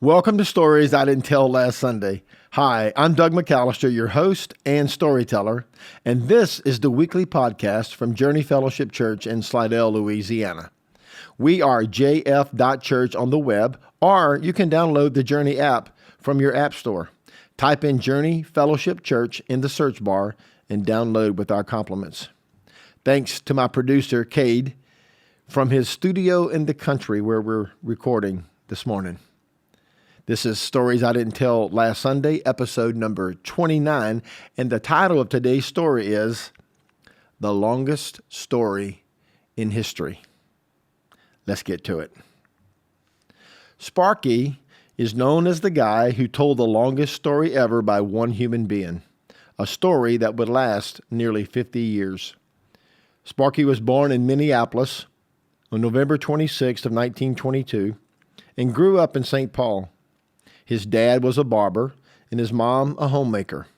Welcome to Stories I Didn't Tell Last Sunday. Hi, I'm Doug McAllister, your host and storyteller, and this is the weekly podcast from Journey Fellowship Church in Slidell, Louisiana. We are jf.church on the web, or you can download the Journey app from your app store. Type in Journey Fellowship Church in the search bar and download with our compliments. Thanks to my producer, Cade, from his studio in the country where we're recording this morning. This is Stories I Didn't Tell Last Sunday, episode number 29, and the title of today's story is The Longest Story in History. Let's get to it. Sparky is known as the guy who told the longest story ever by one human being, a story that would last nearly 50 years. Sparky was born in Minneapolis on November 26th of 1922 and grew up in St. Paul. His dad was a barber and his mom a homemaker.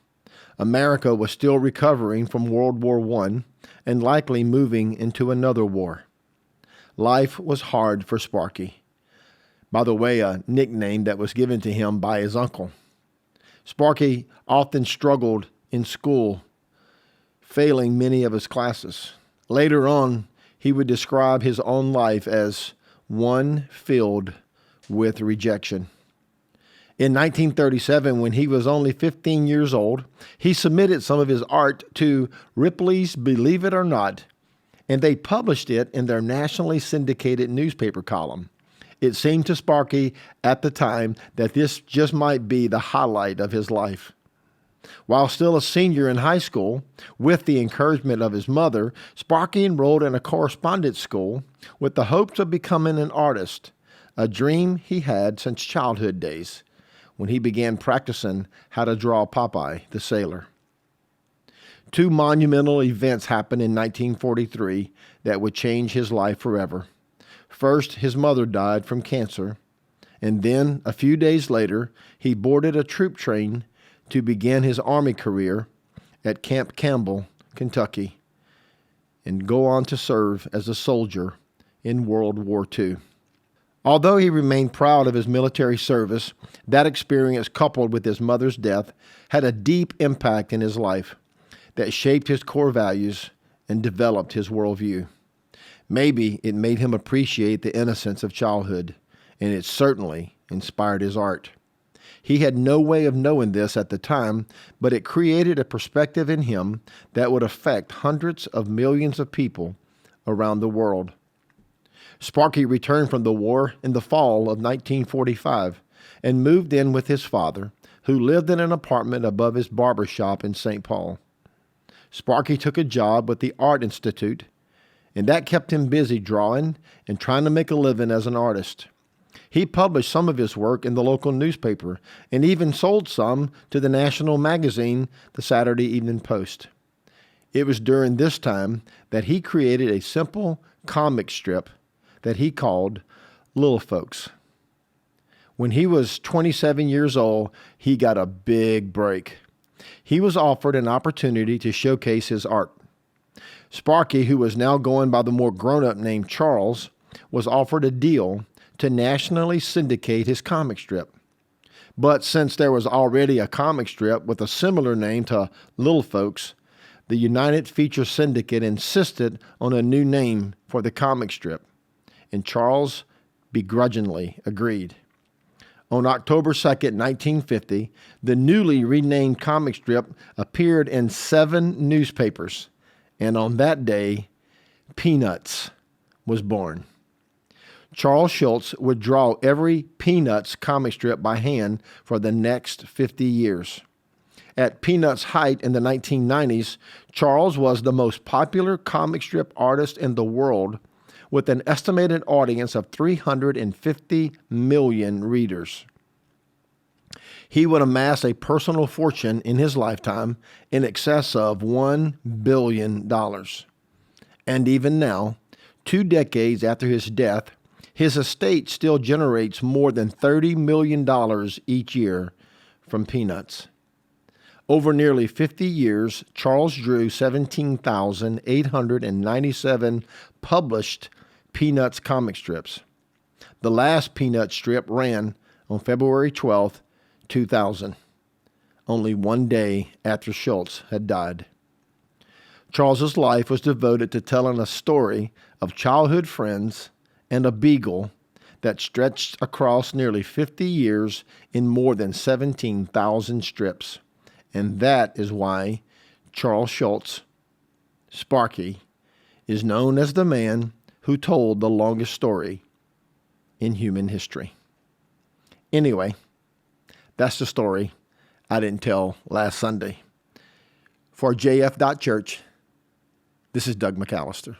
America was still recovering from World War I and likely moving into another war. Life was hard for Sparky. By the way, a nickname that was given to him by his uncle. Sparky often struggled in school, failing many of his classes. Later on, he would describe his own life as one filled with rejection. In 1937, when he was only 15 years old, he submitted some of his art to Ripley's Believe It or Not, and they published it in their nationally syndicated newspaper column. It seemed to Sparky at the time that this just might be the highlight of his life. While still a senior in high school, with the encouragement of his mother, Sparky enrolled in a correspondence school with the hopes of becoming an artist, a dream he had since childhood days, when he began practicing how to draw Popeye the Sailor. Two monumental events happened in 1943 that would change his life forever. First, his mother died from cancer, and then, a few days later, he boarded a troop train to begin his Army career at Camp Campbell, Kentucky, and go on to serve as a soldier in World War II. Although he remained proud of his military service, that experience, coupled with his mother's death, had a deep impact in his life that shaped his core values and developed his worldview. Maybe it made him appreciate the innocence of childhood, and it certainly inspired his art. He had no way of knowing this at the time, but it created a perspective in him that would affect hundreds of millions of people around the world. Sparky returned from the war in the fall of 1945 and moved in with his father, who lived in an apartment above his barber shop in St. Paul. Sparky took a job with the Art Institute, and that kept him busy drawing and trying to make a living as an artist. He published some of his work in the local newspaper and even sold some to the national magazine, the Saturday Evening Post. It was during this time that he created a simple comic strip that he called Little Folks. When he was 27 years old, he got a big break. He was offered an opportunity to showcase his art. Sparky, who was now going by the more grown-up name Charles, was offered a deal to nationally syndicate his comic strip. But since there was already a comic strip with a similar name to Little Folks, the United Feature Syndicate insisted on a new name for the comic strip, and Charles begrudgingly agreed. On October 2nd, 1950, the newly renamed comic strip appeared in 7 newspapers, and on that day, Peanuts was born. Charles Schulz would draw every Peanuts comic strip by hand for the next 50 years. At Peanuts' height in the 1990s, Charles was the most popular comic strip artist in the world, with an estimated audience of 350 million readers. He would amass a personal fortune in his lifetime in excess of $1 billion. And even now, 2 decades after his death, his estate still generates more than $30 million each year from Peanuts. Over nearly 50 years, Charles drew 17,897 published Peanuts comic strips. The last Peanuts strip ran on February 12, 2000, only one day after Schultz had died. Charles's life was devoted to telling a story of childhood friends and a beagle that stretched across nearly 50 years in more than 17,000 strips. And that is why Charles Schultz, Sparky, is known as the man who told the longest story in human history. Anyway, that's the story I didn't tell last Sunday. For JF.Church, this is Doug McAllister.